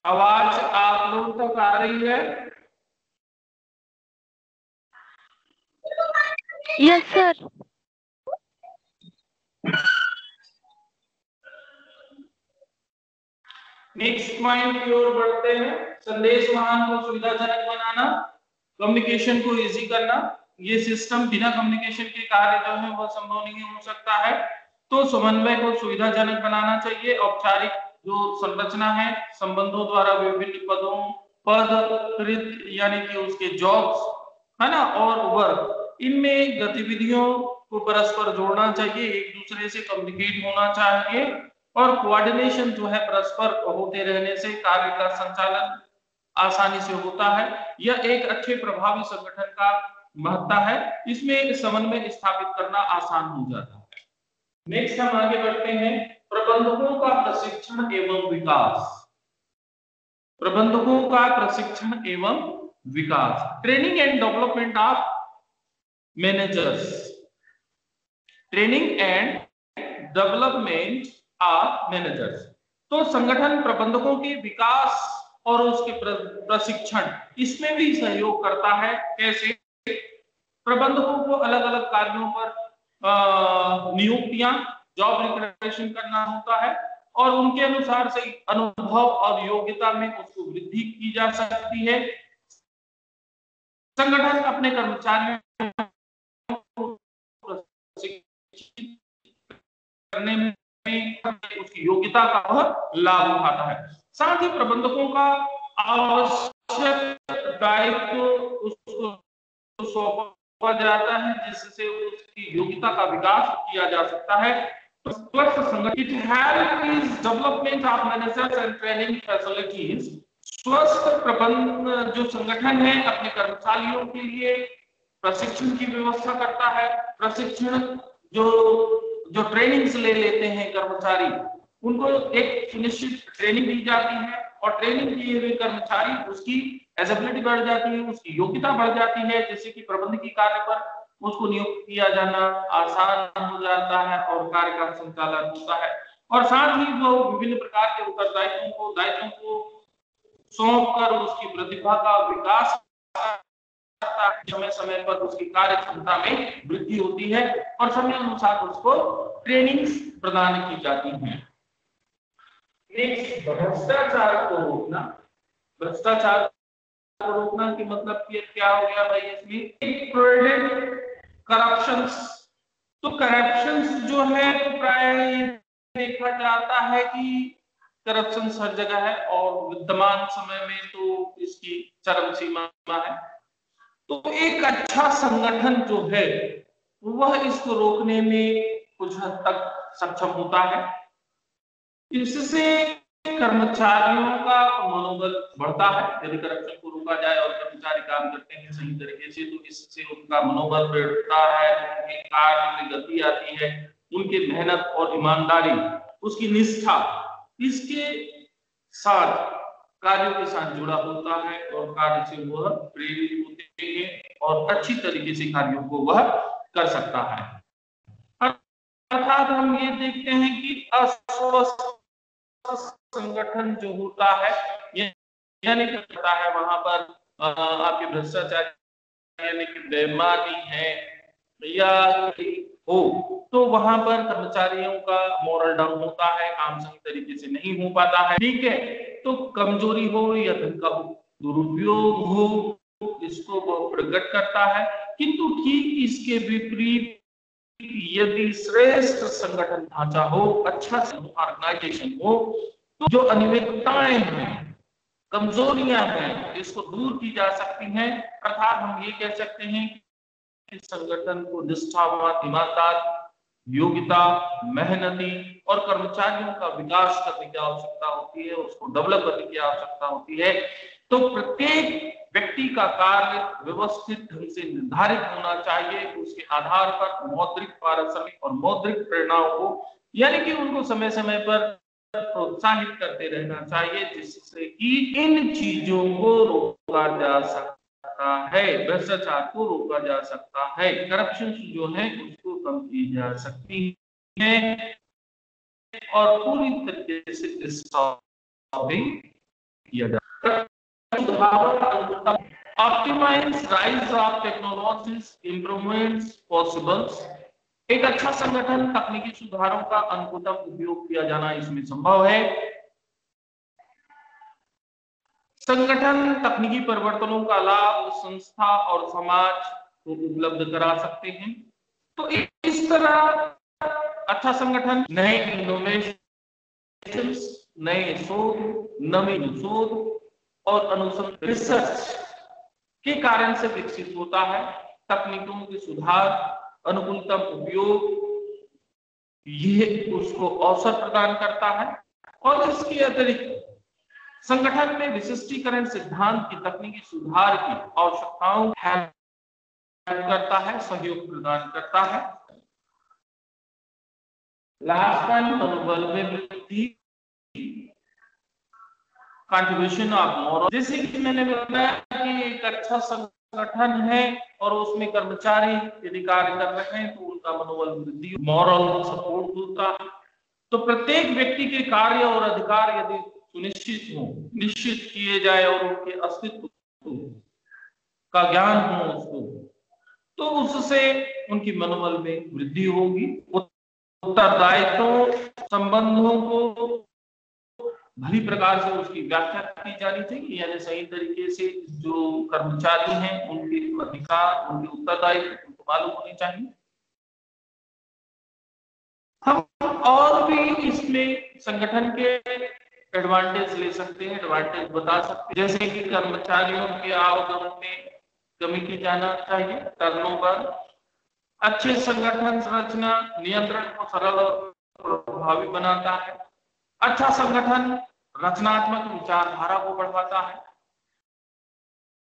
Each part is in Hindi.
आवाज आप लोग तक आ रही है? Yes sir. नेक्स्ट पॉइंट की ओर बढ़ते हैं। संदेश वाहन को सुविधाजनक बनाना, कम्युनिकेशन को इजी करना। ये सिस्टम बिना कम्युनिकेशन के कार्य जो है वह संभव नहीं हो सकता है। तो समन्वय को सुविधाजनक बनाना चाहिए। औपचारिक जो संरचना है, संबंधों द्वारा विभिन्न पदों पद यानी कि उसके जॉब्स है ना, और वर्क, इनमें गतिविधियों को परस्पर जोड़ना चाहिए, एक दूसरे से कम्युनिकेट होना चाहिए, और कोऑर्डिनेशन जो है परस्पर होते रहने से कार्य का संचालन आसानी से होता है। यह एक अच्छे प्रभावी संगठन का महत्ता है। इसमें समन्वय स्थापित करना आसान हो जाता है। नेक्स्ट हम आगे बढ़ते हैं। प्रबंधकों का प्रशिक्षण एवं विकास। प्रबंधकों का प्रशिक्षण एवं विकास, training and development of managers. Training and development of managers, तो संगठन प्रबंधकों के विकास और उसके प्रशिक्षण, इसमें भी सहयोग करता है। कैसे? प्रबंधकों को अलग अलग कार्यों पर नियुक्तियां, जॉब रिक्रूटमेंट करना होता है, और उनके अनुसार से अनुभव और योग्यता में उसको वृद्धि की जा सकती है। संगठन अपने कर्मचारियों को प्रशिक्षित करने में उसकी योग्यता का वह लाभ उठाता है। साथ ही प्रबंधकों का आवश्यक दायित्व उसको सौंपा जाता है, जिससे उसकी योग्यता का विकास किया जा सकता है। स्वस्थ संगठित development of managers and training facilities. स्वस्थ प्रबंधन जो संगठन है अपने कर्मचारियों के लिए प्रशिक्षण की व्यवस्था करता है। प्रशिक्षण जो ट्रेनिंग्स ले लेते हैं कर्मचारी, उनको एक सुनिश्चित ट्रेनिंग दी जाती है, और ट्रेनिंग किए हुए कर्मचारी उसकी एबिलिटी बढ़ जाती है, उसकी योग्यता बढ़ जाती है, जिससे कि प्रबंधकीय कार्य पर उसको नियुक्त किया जाना आसान हो जाता है और कार्य का संचालन होता है। और साथ ही वो विभिन्न प्रकार के दायित्वों को सौंप कर उसकी प्रतिभा का विकास, समय समय पर उसकी कार्य क्षमता में वृद्धि होती है, और समय अनुसार उसको ट्रेनिंग प्रदान की जाती है। नेक्स्ट, भ्रष्टाचार को रोकना। भ्रष्टाचार को रोकना की मतलब क्या हो गया भाई? इसमें करप्शंस, तो करप्शंस जो है तो प्राय देखा जाता है कि करप्शन हर जगह है, और विद्यमान समय में तो इसकी चरम सीमा है। तो एक अच्छा संगठन जो है वह इसको रोकने में कुछ हद तक सक्षम होता है। इससे कर्मचारियों का मनोबल बढ़ता है। यदि करप्शन को रोका जाए और कर्मचारी काम करते हैं सही तरीके से, तो इससे उनका मनोबल बढ़ता है, उनके कार्य में गति आती है, उनकी मेहनत और ईमानदारी, उसकी निष्ठा, इसके साथ कार्यों के साथ जुड़ा होता है, और कार्य से वह प्रेरित होते हैं और अच्छी तरीके से कार्यों को वह कर सकता है। अर्थात हम ये देखते हैं कि अस्वस्थ संगठन जो होता है, यानी करता है वहां पर आपके भ्रष्टाचार यानी कि बेईमानी है या हो, तो वहां पर कर्मचारियों का मोरल डाउन होता है, काम सही तरीके से नहीं हो पाता है। ठीक है, तो कमजोरी हो या धन का दुरुपयोग हो, इसको वो प्रकट करता है। किंतु ठीक इसके विपरीत यदि श्रेष्ठ संगठन ढांचा हो, अच्छा ऑर्गेनाइजेशन हो, तो जो अनियमितताएं हैं, कमजोरियां हैं, इसको दूर की जा सकती हैं। अर्थात हम ये कह सकते हैं कि संगठन को निष्ठावान, ईमानदार, योग्यता, मेहनती और कर्मचारियों का विकास करने की आवश्यकता होती है, उसको डेवलप करने की आवश्यकता होती है। तो प्रत्येक व्यक्ति का कार्य व्यवस्थित ढंग से निर्धारित होना चाहिए, उसके आधार पर मौद्रिक, पारिश्रमिक और मौद्रिक प्रेरणाओं को, यानी कि उनको समय समय पर प्रोत्साहित करते रहना चाहिए, जिससे कि इन चीजों को रोका जा सकता है, भ्रष्टाचार को रोका जा सकता है, करप्शन जो है उसको कम की जा सकती है और पूरी तरीके से स्टॉपिंग किया जा सकता है। Optimize rise of technologies improvements possibles. एक अच्छा संगठन तकनीकी सुधारों का अनुकूलतम उपयोग किया जाना इसमें संभव है। संगठन तकनीकी परिवर्तनों का लाभ संस्था और समाज को उपलब्ध करा सकते हैं। तो इस तरह अच्छा संगठन नए इनोवेशन, नए शोध, नवीन शोध और अनुसंधान रिसर्च के कारण से विकसित होता है। तकनीकों के सुधार, अनुकूलतम उपयोग, यह उसको अवसर प्रदान करता है। और इसके अतिरिक्त संगठन में विशिष्टीकरण सिद्धांत की तकनीकी सुधार की आवश्यकताओं करता है, सहयोग प्रदान करता है। लास्ट वन, मनोबल में वृद्धि, कंट्रीब्यूशन ऑफ मोरल। जैसे कि मैंने बताया कि एक अच्छा संगठन है और उसमें कर्मचारी यदि कार्य कर रहे हैं तो उनका मनोबल वृद्धि, मॉरल सपोर्ट होता है। तो प्रत्येक व्यक्ति के कार्य और अधिकार यदि सुनिश्चित हो, निश्चित किए जाए और उनके अस्तित्व का ज्ञान हो उसको, तो उससे उनकी मनोबल में वृद्धि होगी। उत्तरदायित्व संबंधों को भली प्रकार से उसकी व्याख्या की जानी चाहिए, यानी सही तरीके से जो कर्मचारी हैं उनके अधिकार, उनके उत्तरदायित्व उनको मालूम होने चाहिए। हम और भी इसमें संगठन के एडवांटेज ले सकते हैं, एडवांटेज बता सकते हैं, जैसे कि कर्मचारियों के आवागमन में कमी की जाना चाहिए, टर्नओवर। अच्छे संगठन संरचना नियंत्रण को सरल और प्रभावी बनाता है। अच्छा संगठन रचनात्मक विचारधारा को बढ़ाता है।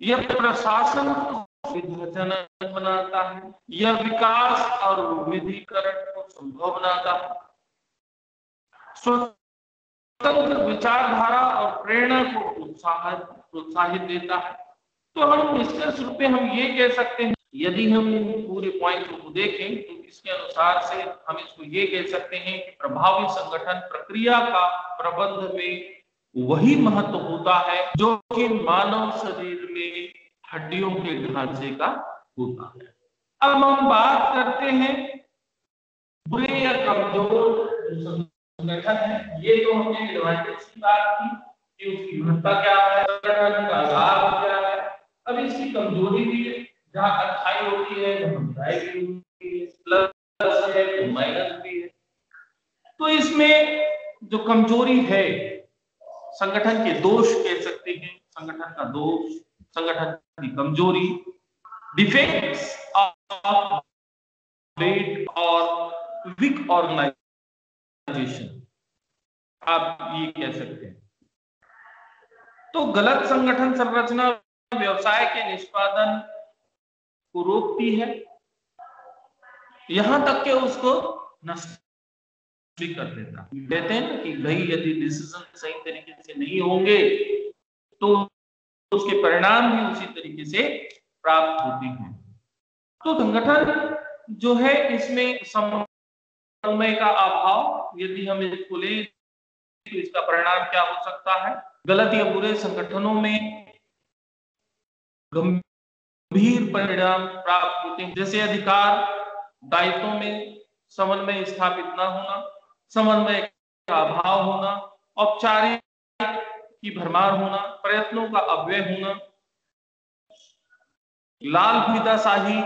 यह प्रशासन को सुविधाजनक बनाता है। यह विकास और विविधीकरण को संभव बनाता है। स्वतंत्र विचारधारा और प्रेरणा को प्रोत्साहित देता है। तो हम निष्कर्ष रूप में हम ये कह सकते हैं, यदि हम पूरे पॉइंट को देखें तो इसके अनुसार से हम इसको ये कह सकते हैं कि प्रभावी संगठन प्रक्रिया का प्रबंध में वही महत्व होता है जो कि मानव शरीर में हड्डियों के ढांचे का होता है। अब हम बात करते हैं बुरे या कमजोर संगठन है। ये तो हमने एडवांटेज की बात की कि उसकी महत्ता क्या है, संगठन का लाभ क्या है। अब इसकी कमजोरी भी है, जहाँ अच्छाई होती है वहाँ बुराई भी होती है, प्लस है तो माइनस भी है। तो इसमें जो कमजोरी है, संगठन के दोष कह सकते हैं, संगठन का दोष, संगठन की कमजोरी, डिफेक्ट्स ऑफ ग्रेट और वीक ऑर्गेनाइजेशन, आप ये कह सकते हैं। तो गलत संगठन संरचना व्यवसाय के निष्पादन को रोकती है, यहां तक कि उसको नष्ट भी कर देता। कहते हैं ना कि भाई यदि डिसीजन सही तरीके से नहीं होंगे तो उसके परिणाम भी उसी तरीके से प्राप्त होते हैं। तो संगठन जो है इसमें समन्वय का अभाव, यदि हम इसको ले तो इसका परिणाम क्या हो सकता है? गलत या बुरे संगठनों में गंभीर परिणाम प्राप्त होते हैं, जैसे अधिकार दायित्वों में समन्वय स्थापित न होना, समन्वय का अभाव होना, औपचारिक की भरमार होना, प्रयत्नों का अव्यय होना, लाल फीताशाही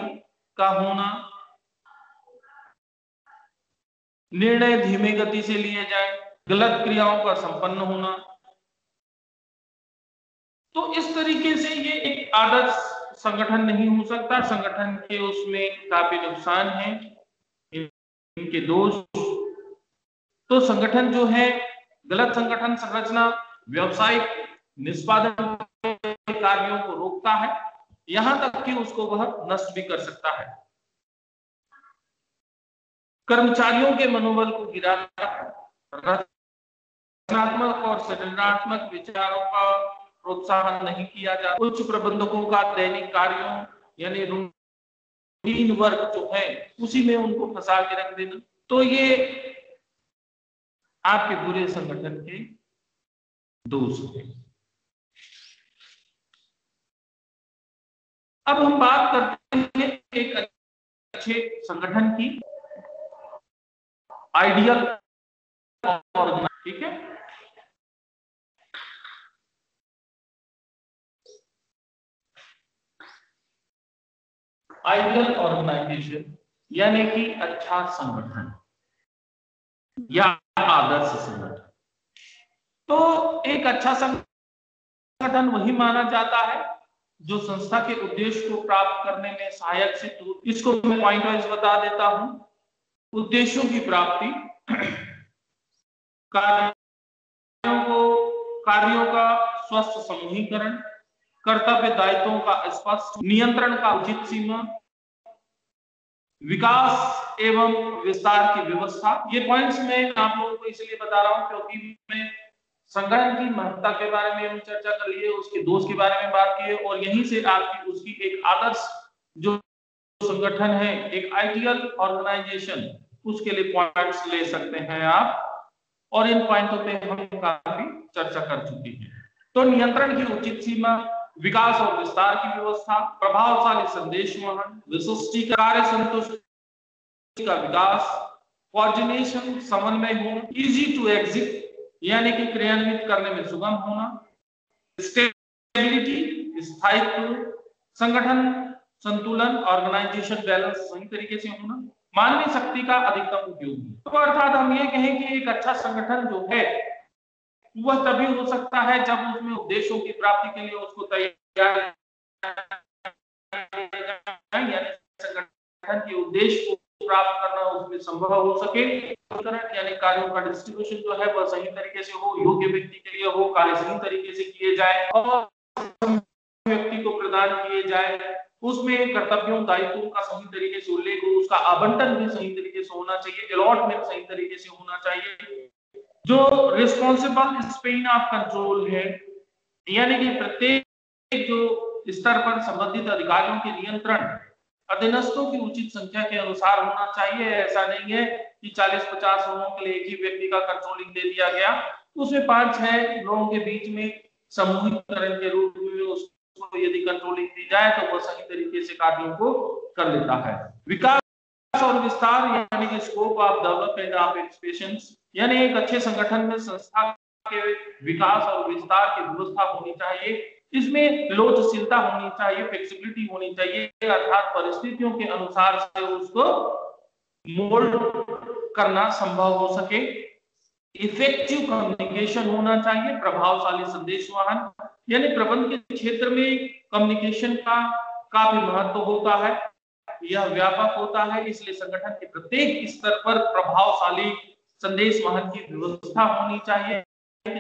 का होना, निर्णय धीमी गति से लिए जाए, गलत क्रियाओं का संपन्न होना। तो इस तरीके से ये एक आदर्श संगठन नहीं हो सकता। संगठन के उसमें काफी नुकसान है, इनके दोष। तो संगठन जो है, गलत संगठन संरचना व्यावसायिक निष्पादन के कार्यों को रोकता है, यहां तक कि उसको वह नष्ट भी कर सकता है। कर्मचारियों के मनोबल को गिराता है, रचनात्मक और सृजनात्मक विचारों का प्रोत्साहन नहीं किया जाता। उच्च प्रबंधकों का दैनिक कार्यों यानी रूटीन वर्क जो है उसी में उनको फंसा के रख देना। तो ये आपके बुरे संगठन के दोष हैं। अब हम बात करते हैं एक अच्छे संगठन की, आइडियल ऑर्गेनाइजेशन। ठीक है, आइडियल ऑर्गेनाइजेशन यानी कि अच्छा संगठन या आदर्श संगठन। तो एक अच्छा संगठन वही माना जाता है जो संस्था के उद्देश्य को प्राप्त करने में सहायक सिद्ध हो। इसको मैं पॉइंट वाइज बता देता हूं। उद्देश्यों की प्राप्ति, कार्यों का स्वस्थ समूहीकरण, कर्तव्य दायित्वों का स्पष्ट नियंत्रण का उचित सीमा, विकास एवं विस्तार की व्यवस्था। ये पॉइंट्स मैं आप लोगों को इसलिए बता रहा हूं क्योंकि मैं संगठन की महत्ता के बारे में चर्चा कर लिए, उसके दोष के बारे में बात की है, और यहीं से आपकी उसकी एक आदर्श जो संगठन है, एक आइडियल ऑर्गेनाइजेशन, उसके लिए पॉइंट्स ले सकते हैं आप। और इन पॉइंटों पे हम काफी चर्चा कर चुके हैं। तो नियंत्रण की उचित सीमा, विकास और विस्तार की व्यवस्था, प्रभावशाली संदेश वहन, विशिष्ट कार्य संतुष्टि का विकास, कोऑर्डिनेशन समन्वय होना, इजी टू एग्जिट यानी कि क्रियान्वित करने में सुगम होना, स्टेबिलिटी स्थायित्व, संगठन संतुलन ऑर्गेनाइजेशन बैलेंस सही तरीके से होना, मानवीय शक्ति का अधिकतम उपयोग। तो अर्थात हम ये कहें कि एक अच्छा संगठन जो है वह तभी हो सकता है जब उसमें उद्देश्यों की प्राप्ति के लिए उसको तैयार, यानी संगठन के उद्देश्य को प्राप्त करना उसमें संभव हो सके, यानी कार्यों का डिस्ट्रीब्यूशन जो है वह सही तरीके से हो, योग्य व्यक्ति के लिए हो, कार्य सही तरीके से किए जाए और व्यक्ति को प्रदान किए जाए, उसमें कर्तव्यों दायित्वों का सही तरीके से उल्लेख हो, उसका आवंटन भी सही तरीके से होना चाहिए, अलॉटमेंट सही तरीके से होना चाहिए, जो रिस्पॉन्सिबल स्पेन ऑफ कंट्रोल है, यानी कि प्रत्येक जो स्तर पर संबंधित अधिकारियों के नियंत्रण अधीनस्थों की उचित संख्या के अनुसार होना चाहिए। ऐसा नहीं है कि 40-50 लोगों के लिए एक ही व्यक्ति का कंट्रोलिंग दे दिया गया, उसमें 5-6 लोगों के बीच में समूहीकरण के रूप में उसको यदि कंट्रोलिंग दी जाए तो वह सही तरीके से कार्यों को कर लेता है। विकास और विस्तार यानी कि scope of development of expansions, यानी एक अच्छे संगठन में संस्था के विकास और विस्तार की व्यवस्था होनी चाहिए, इसमें लोचशीलता होनी चाहिए, फ्लेक्सिबिलिटी होनी चाहिए, अर्थात परिस्थितियों के अनुसार से उसको मोल्ड करना संभव हो सके। इफेक्टिव कम्युनिकेशन होना चाहिए, प्रभावशाली संदेश वहन, यानी प्रबंध के क्षेत्र में कम्युनिकेशन का काफी महत्व होता है, यह व्यापक होता है, इसलिए संगठन के प्रत्येक स्तर पर प्रभावशाली संदेश वहन की व्यवस्था होनी चाहिए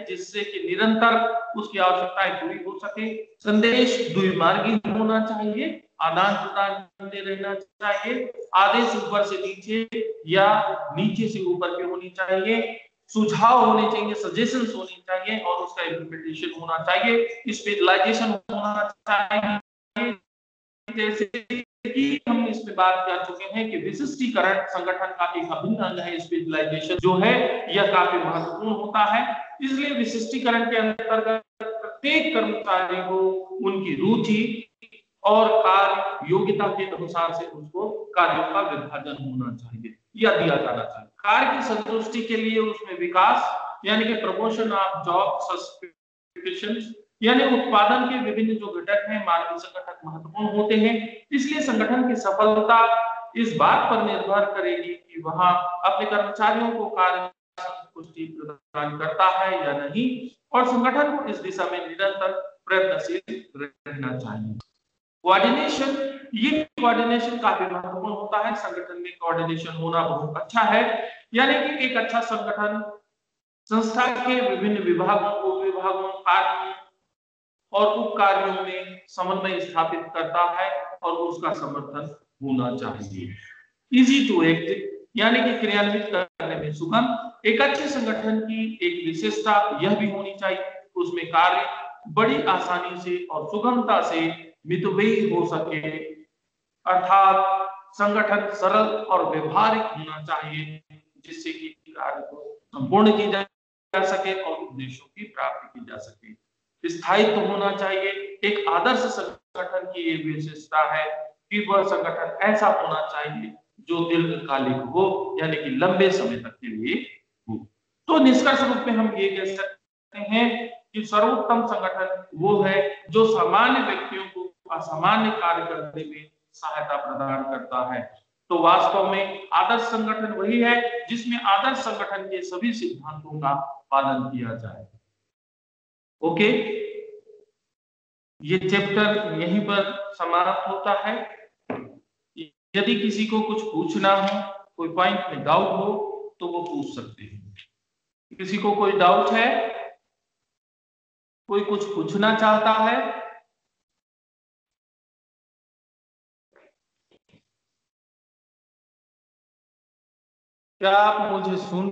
जिससे कि निरंतर उसकी आवश्यकताएं पूरी हो सके। संदेश द्विमार्गी होना चाहिए, आदान प्रदान करते रहना चाहिए, आदेश ऊपर से नीचे या नीचे से ऊपर की होनी चाहिए, सुझाव होने चाहिए, सजेशंस होने चाहिए और उसका इम्प्लीमेंटेशन होना चाहिए, स्पेशलाइजेशन होना चाहिए। जैसे कि हम इस पे बात कर चुके हैं कि विशिष्टीकरण संगठन का एक अभिन्न अंग है, स्पेशलाइजेशन जो है यह काफी महत्वपूर्ण होता है, इसलिए विशिष्टीकरण के अंतर्गत प्रत्येक कर्मचारी को उनकी रुचि और कार्य योग्यता के अनुसार से उसको कार्यों का विभाजन होना चाहिए या दिया जाना चाहिए। कार्य की संतुष्टि के लिए उसमें विकास यानी कि प्रमोशन ऑफ जॉब सस्पेंशन यानी उत्पादन के विभिन्न जो घटक हैं मानवीय संगठन महत्वपूर्ण होते हैं, इसलिए संगठन की सफलता इस बात पर निर्भर करेगी कि वहां अपने कर्मचारियों को कार्य संतुष्टि प्रदान करता है या नहीं, और संगठन को इस दिशा में निरंतर प्रयत्नशील रहना चाहिए। कोऑर्डिनेशन, ये कोऑर्डिनेशन काफी महत्वपूर्ण होता है, संगठन में कोऑर्डिनेशन होना बहुत अच्छा है, यानी कि एक अच्छा संगठन संस्था के विभिन्न विभागों, उप विभागों, कार्यों और उप कार्यों में समन्वय स्थापित करता है और उसका समर्थन होना चाहिए। इजी टू एक्ट यानी कि क्रियान्वित करने में सुगम। एक अच्छे संगठन की एक विशेषता यह भी होनी चाहिए उसमें कार्य बड़ी आसानी से और सुगमता से मितव्ययी हो सके, अर्थात संगठन सरल और व्यवहारिक होना चाहिए, जिससे कि कार्य को संपूर्ण की जा सके और उद्देश्यों की प्राप्ति की जा सके। स्थायित्व होना चाहिए। एक आदर्श संगठन की ये विशेषता है कि वह संगठन ऐसा होना चाहिए जो दीर्घकालिक हो, यानी कि लंबे समय तक के लिए हो। तो निष्कर्ष रूप में हम ये कह सकते हैं कि सर्वोत्तम संगठन वो है जो सामान्य व्यक्तियों को असामान्य कार्य करने में सहायता प्रदान करता है। तो वास्तव में आदर्श संगठन वही है जिसमें आदर्श संगठन के सभी सिद्धांतों का पालन किया जाए। ओके, ये चैप्टर यहीं पर समाप्त होता है। यदि किसी को कुछ पूछना हो, कोई पॉइंट में डाउट हो, तो वो पूछ सकते हैं। किसी को कोई डाउट है, कोई कुछ पूछना चाहता है? क्या आप मुझे सुन